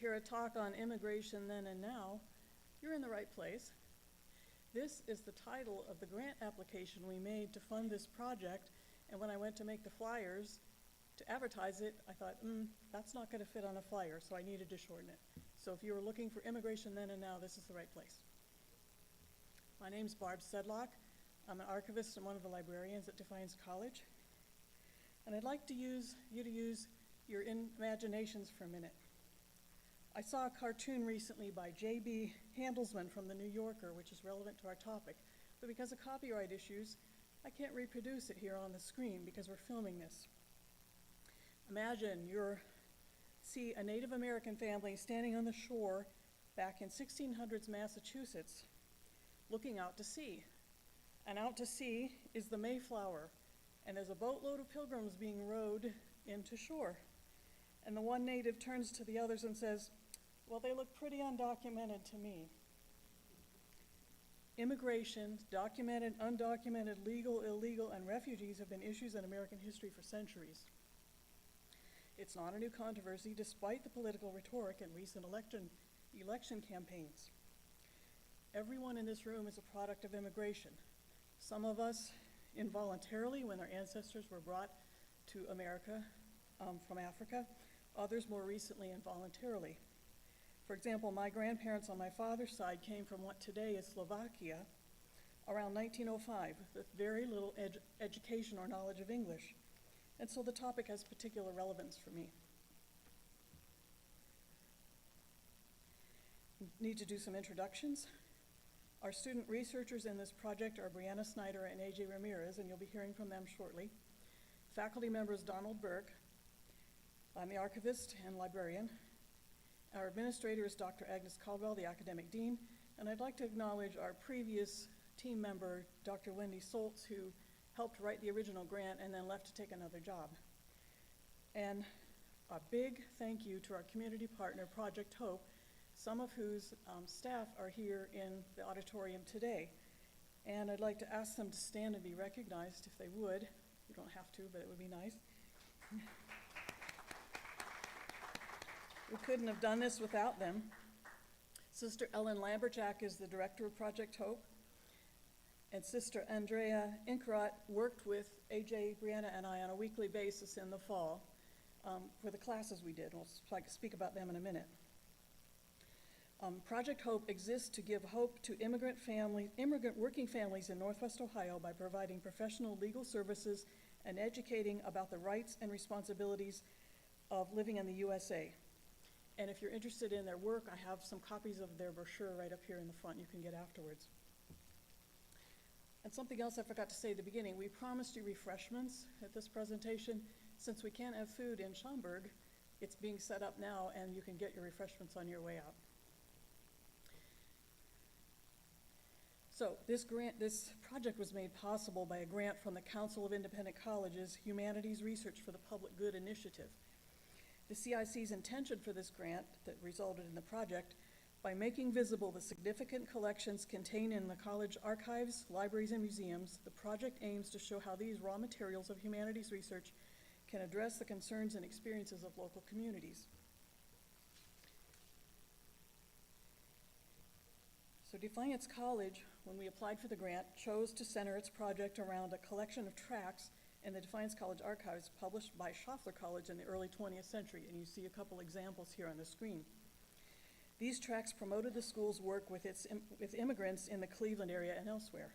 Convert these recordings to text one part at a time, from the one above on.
hear a talk on immigration then and now, you're in the right place. This is the title of the grant application we made to fund this project, and when I went to make the flyers to advertise it, I thought, that's not going to fit on a flyer, so I needed to shorten it. So if you were looking for immigration then and now, this is the right place. My name's Barb Sedlock. I'm an archivist and one of the librarians at Defiance College. And I'd like to use your imaginations for a minute. I saw a cartoon recently by J.B. Handelsman from The New Yorker, which is relevant to our topic. But because of copyright issues, I can't reproduce it here on the screen because we're filming this. Imagine you see a Native American family standing on the shore back in 1600s Massachusetts, looking out to sea. And out to sea is the Mayflower, and there's a boatload of pilgrims being rowed into shore. And the one native turns to the others and says, "Well, they look pretty undocumented to me." Immigration, documented, undocumented, legal, illegal, and refugees have been issues in American history for centuries. It's not a new controversy, despite the political rhetoric in recent election campaigns. Everyone in this room is a product of immigration. Some of us involuntarily, when their ancestors were brought to America from Africa, others more recently involuntarily. For example, my grandparents on my father's side came from what today is Slovakia around 1905 with very little education or knowledge of English. And so the topic has particular relevance for me. Need to do some introductions. Our student researchers in this project are Brianna Snyder and AJ Ramirez, and you'll be hearing from them shortly. Faculty members Donald Burke. I'm the archivist and librarian. Our administrator is Dr. Agnes Caldwell, the academic dean, and I'd like to acknowledge our previous team member, Dr. Wendy Soltz, who helped write the original grant and then left to take another job. And a big thank you to our community partner, Project Hope, some of whose staff are here in the auditorium today. And I'd like to ask them to stand and be recognized if they would. You don't have to, but it would be nice. We couldn't have done this without them. Sister Ellen Lamberjack is the director of Project Hope. And Sister Andrea Inkrot worked with AJ, Brianna, and I on a weekly basis in the fall for the classes we did. We'll speak about them in a minute. Project Hope exists to give hope to immigrant working families in Northwest Ohio by providing professional legal services and educating about the rights and responsibilities of living in the USA. And if you're interested in their work, I have some copies of their brochure right up here in the front you can get afterwards. And something else I forgot to say at the beginning, we promised you refreshments at this presentation. Since we can't have food in Schomburg, it's being set up now and you can get your refreshments on your way out. So this project was made possible by a grant from the Council of Independent Colleges Humanities Research for the Public Good Initiative. The CIC's intention for this grant that resulted in the project, by making visible the significant collections contained in the college archives, libraries, and museums, the project aims to show how these raw materials of humanities research can address the concerns and experiences of local communities. So Defiance College, when we applied for the grant, chose to center its project around a collection of tracts in the Defiance College archives published by Schomburg College in the early 20th century, and you see a couple examples here on the screen. These tracts promoted the school's work with immigrants in the Cleveland area and elsewhere.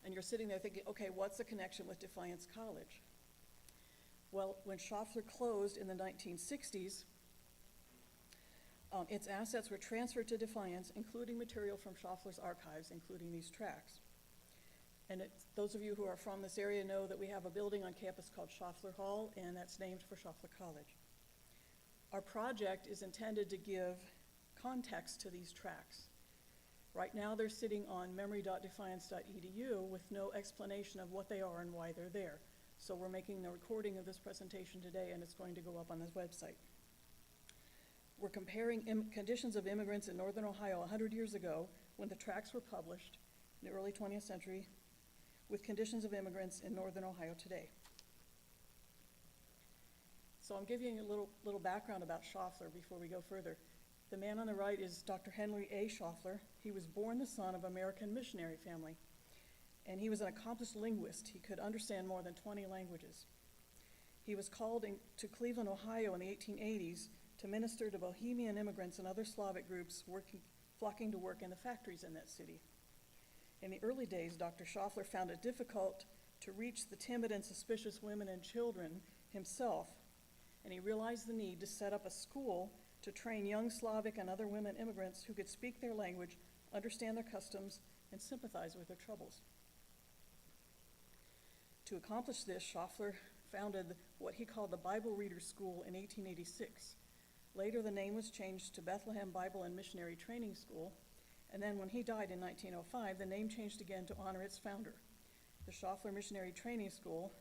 And you're sitting there thinking, okay, what's the connection with Defiance College? Well, when Schomburg closed in the 1960s, its assets were transferred to Defiance, including material from Schomburg's archives, including these tracts. And those of you who are from this area know that we have a building on campus called Schomburg Hall, and that's named for Schomburg College. Our project is intended to give context to these tracts. Right now they're sitting on memory.defiance.edu with no explanation of what they are and why they're there. So we're making the recording of this presentation today, and it's going to go up on this website. We're comparing conditions of immigrants in Northern Ohio 100 years ago, when the tracts were published in the early 20th century, with conditions of immigrants in Northern Ohio today. So I'm giving you a little background about Schaffler before we go further. The man on the right is Dr. Henry A. Schaffler. He was born the son of an American missionary family, and he was an accomplished linguist. He could understand more than 20 languages. He was called to Cleveland, Ohio in the 1880s to minister to Bohemian immigrants and other Slavic groups flocking to work in the factories in that city. In the early days, Dr. Schaffler found it difficult to reach the timid and suspicious women and children himself, and he realized the need to set up a school to train young Slavic and other women immigrants who could speak their language, understand their customs, and sympathize with their troubles. To accomplish this, Schaffler founded what he called the Bible Reader School in 1886. Later, the name was changed to Bethlehem Bible and Missionary Training School, and then when he died in 1905, the name changed again to honor its founder. The Schaffler Missionary Training School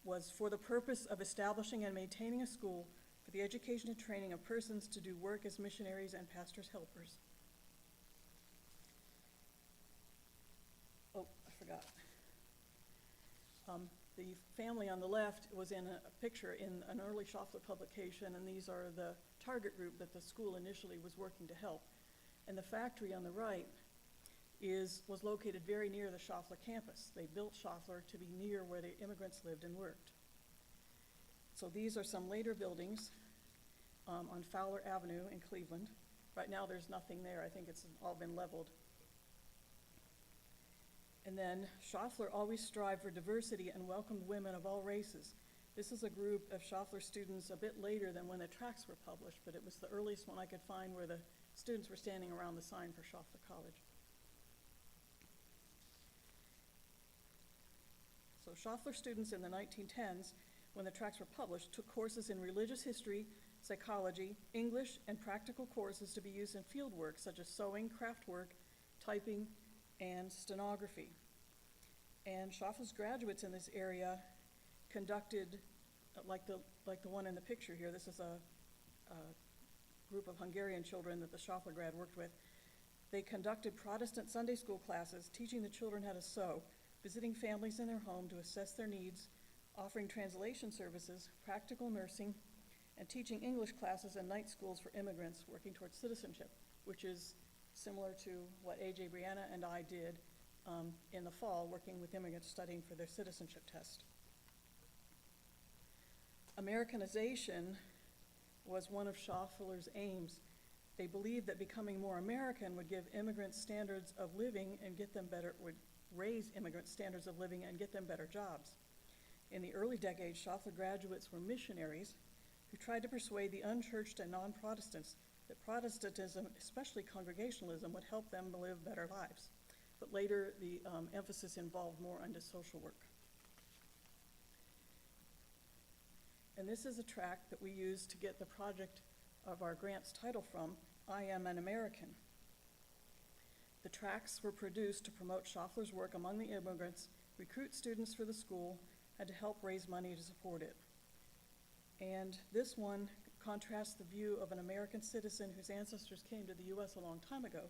was for the purpose of establishing and maintaining a school for the education and training of persons to do work as missionaries and pastors' helpers. Oh, I forgot. The family on the left was in a picture in an early Schaffler publication, and these are the target group that the school initially was working to help. And the factory on the right was located very near the Schaffler campus. They built Schaffler to be near where the immigrants lived and worked. So these are some later buildings on Fowler Avenue in Cleveland. Right now there's nothing there. I think it's all been leveled. And then Schaffler always strived for diversity and welcomed women of all races. This is a group of Schaffler students a bit later than when the tracts were published, but it was the earliest one I could find where the students were standing around the sign for Schaffler College. So Schaffler students in the 1910s, when the tracts were published, took courses in religious history, psychology, English, and practical courses to be used in field work such as sewing, craft work, typing, and stenography. And Schaffler's graduates in this area conducted, like the one in the picture here, this is a group of Hungarian children that the Schaffler grad worked with. They conducted Protestant Sunday school classes, teaching the children how to sew, visiting families in their home to assess their needs, offering translation services, practical nursing, and teaching English classes and night schools for immigrants working towards citizenship, which is similar to what A.J. Brianna and I did in the fall, working with immigrants studying for their citizenship test. Americanization was one of Schaffler's aims. They believed that becoming more American would give immigrants standards of living and would raise immigrant standards of living and get them better jobs. In the early decades, Schaffler graduates were missionaries who tried to persuade the unchurched and non-Protestants that Protestantism, especially Congregationalism, would help them live better lives. But later, the emphasis involved more into social work. And this is a tract that we used to get the project of our grant's title from, I Am an American. The tracts were produced to promote Schaffler's work among the immigrants, recruit students for the school, and to help raise money to support it. And this one contrasts the view of an American citizen whose ancestors came to the U.S. a long time ago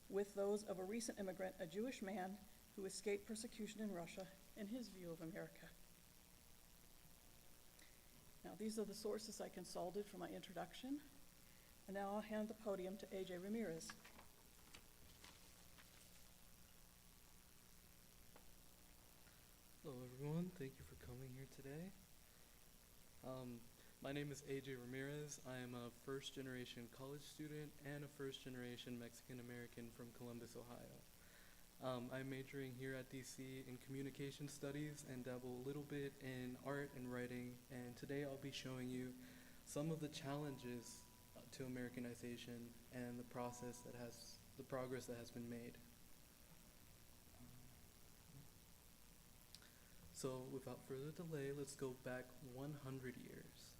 with those of a recent immigrant, a Jewish man who escaped persecution in Russia, and his view of America. Now, these are the sources I consulted for my introduction, and now I'll hand the podium to A.J. Ramirez. Hello everyone, thank you for coming here today. My name is A.J. Ramirez. I am a first-generation college student and a first-generation Mexican-American from Columbus, Ohio. I'm majoring here at DC in communication studies and dabble a little bit in art and writing, and today I'll be showing you some of the challenges to Americanization and the progress that has been made. So without further delay, let's go back 100 years.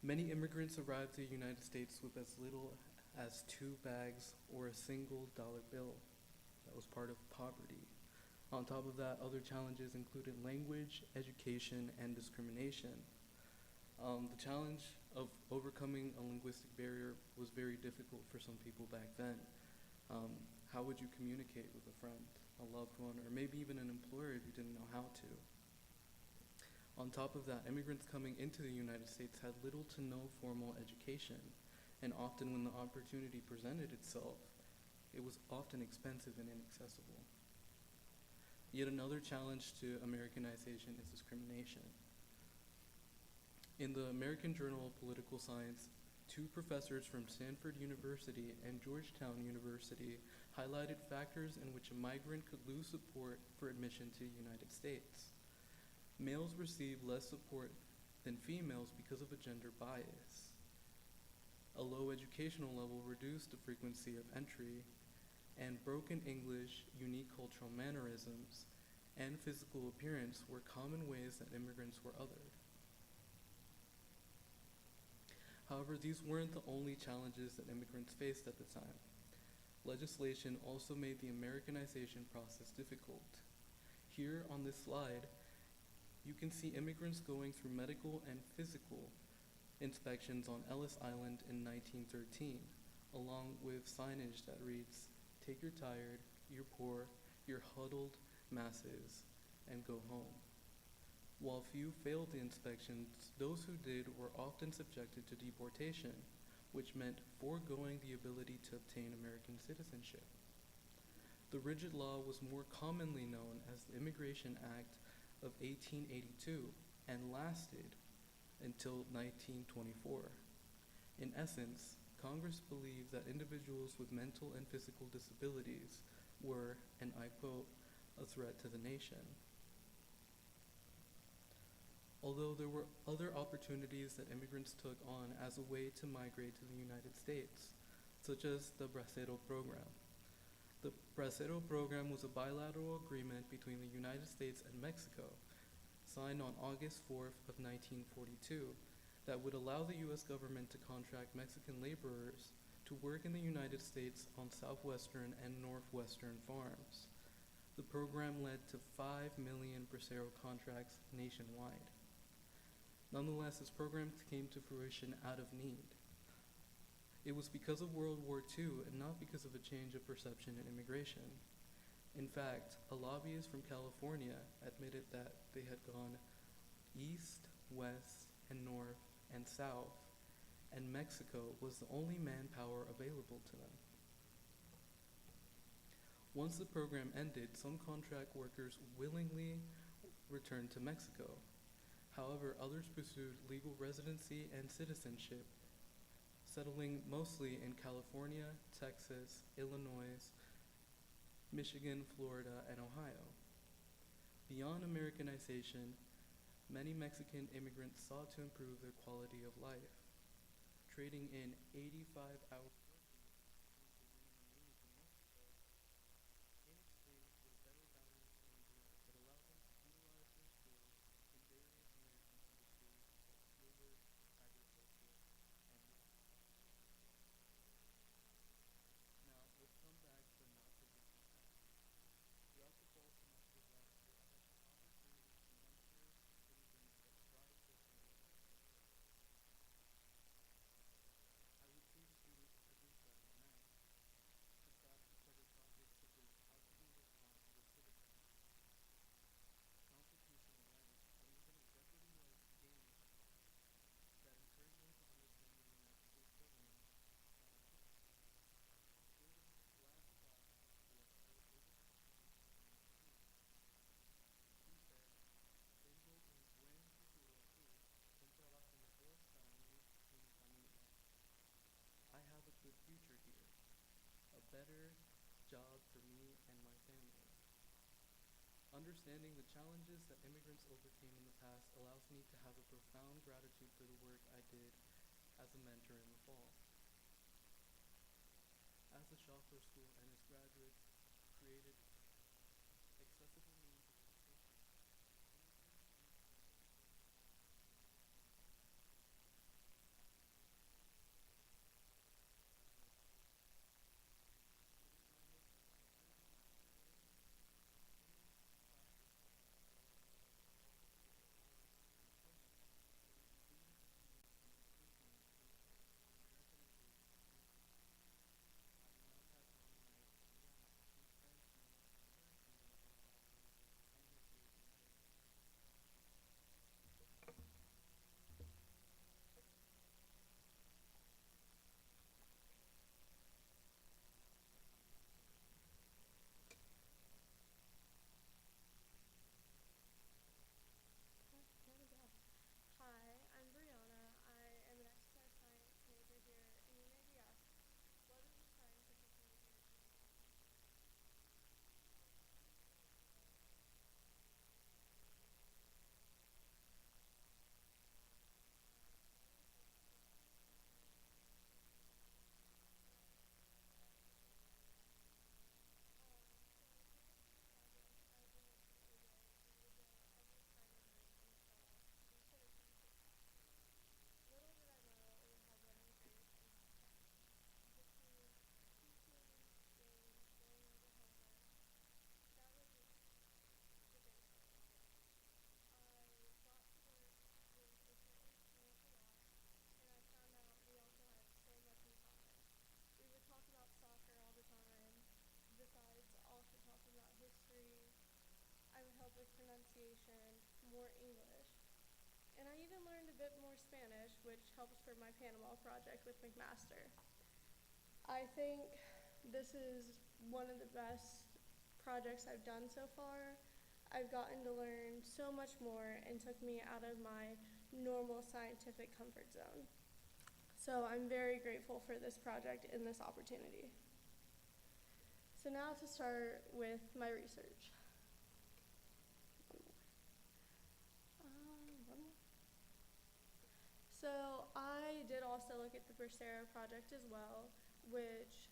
Many immigrants arrived to the United States with as little as 2 bags or a single dollar bill. That was part of poverty. On top of that, other challenges included language, education, and discrimination. The challenge of overcoming a linguistic barrier was very difficult for some people back then. How would you communicate with a friend, a loved one, or maybe even an employer if you didn't know how to? On top of that, immigrants coming into the United States had little to no formal education, and often when the opportunity presented itself, it was often expensive and inaccessible. Yet another challenge to Americanization is discrimination. In the American Journal of Political Science, two professors from Stanford University and Georgetown University highlighted factors in which a migrant could lose support for admission to the United States. Males receive less support than females because of a gender bias. A low educational level reduced the frequency of entry, and broken English, unique cultural mannerisms, and physical appearance were common ways that immigrants were othered. However, these weren't the only challenges that immigrants faced at the time. Legislation also made the Americanization process difficult. Here on this slide, you can see immigrants going through medical and physical inspections on Ellis Island in 1913, along with signage that reads, "Take your tired, you're poor, you're huddled masses, and go home." While few failed the inspections, those who did were often subjected to deportation, which meant foregoing the ability to obtain American citizenship. The rigid law was more commonly known as the Immigration Act of 1882 and lasted until 1924. In essence, Congress believed that individuals with mental and physical disabilities were, and I quote, "a threat to the nation." Although there were other opportunities that immigrants took on as a way to migrate to the United States, such as the Bracero Program. The Bracero Program was a bilateral agreement between the United States and Mexico, signed on August 4th of 1942, that would allow the U.S. government to contract Mexican laborers to work in the United States on southwestern and northwestern farms. The program led to 5 million Bracero contracts nationwide. Nonetheless, this program came to fruition out of need. It was because of World War II and not because of a change of perception in immigration. In fact, a lobbyist from California admitted that they had gone east, west, and north, and south, and Mexico was the only manpower available to them. Once the program ended, some contract workers willingly returned to Mexico. However, others pursued legal residency and citizenship, settling mostly in California, Texas, Illinois, Michigan, Florida, and Ohio. Beyond Americanization, many Mexican immigrants sought to improve their quality of life, trading in 85-hour future here, a better job for me and my family. Understanding the challenges that immigrants overcame in the past allows me to have a profound gratitude for the work I did as a mentor in the fall. As the Schomburg School and its graduates created accessible means of education, more English. And I even learned a bit more Spanish, which helps for my Panama project with McMaster. I think this is one of the best projects I've done so far. I've gotten to learn so much more and took me out of my normal scientific comfort zone. So I'm very grateful for this project and this opportunity. So now to start with my research. One more. So I did also look at the Bracero project as well, which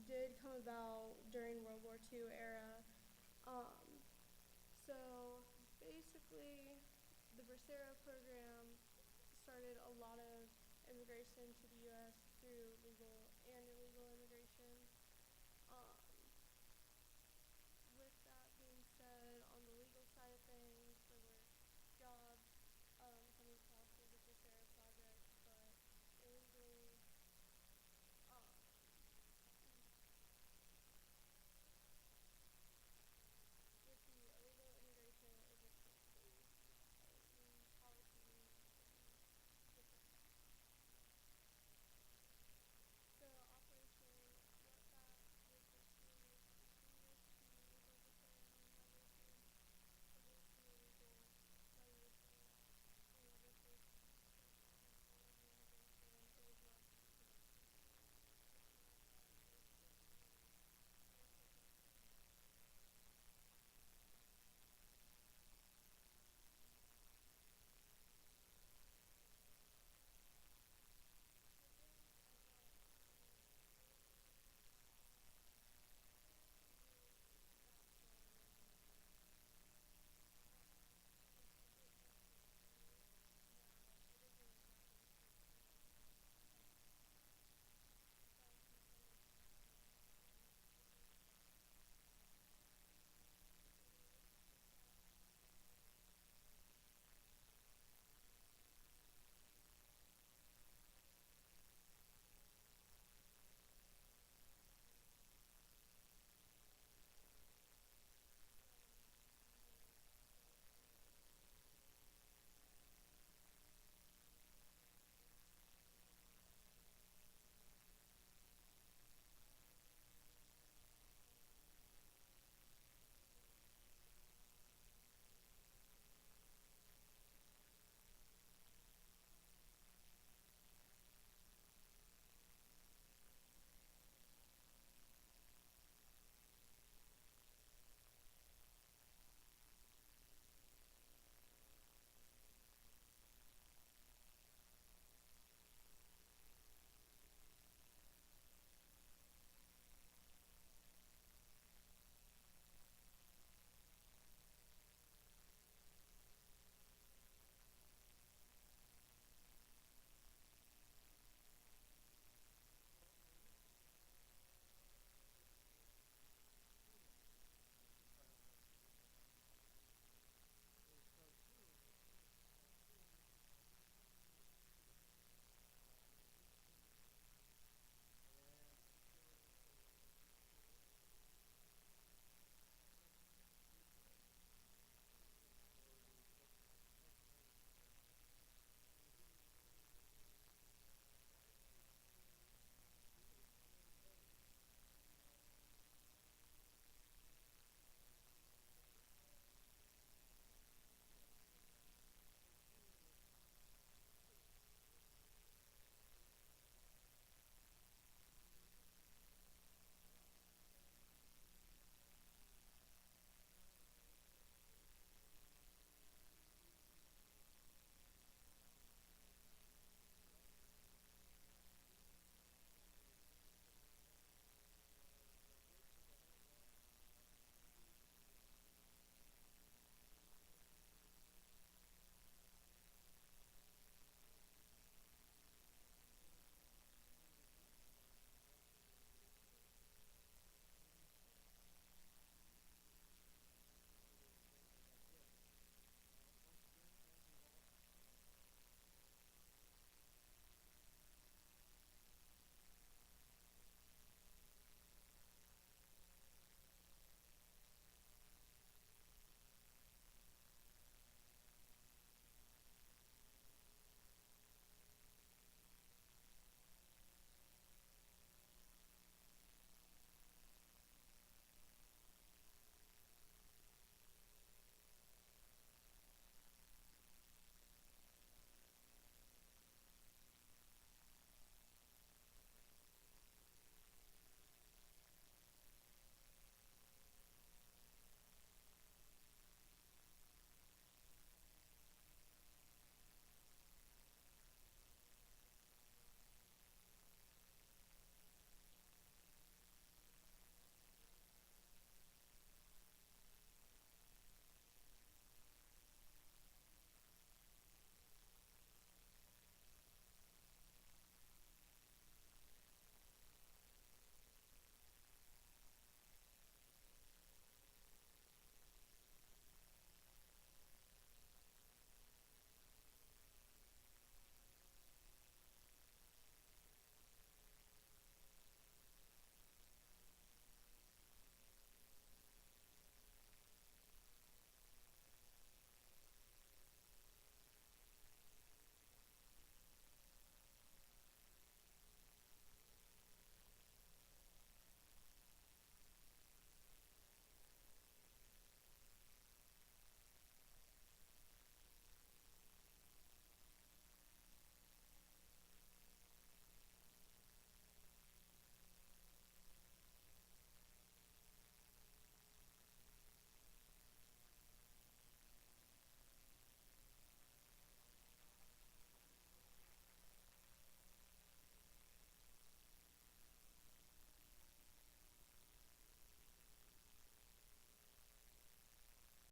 did come about during World War II era. So basically, the Bracero program started a lot of immigration to the U.S. through legal and illegal immigration.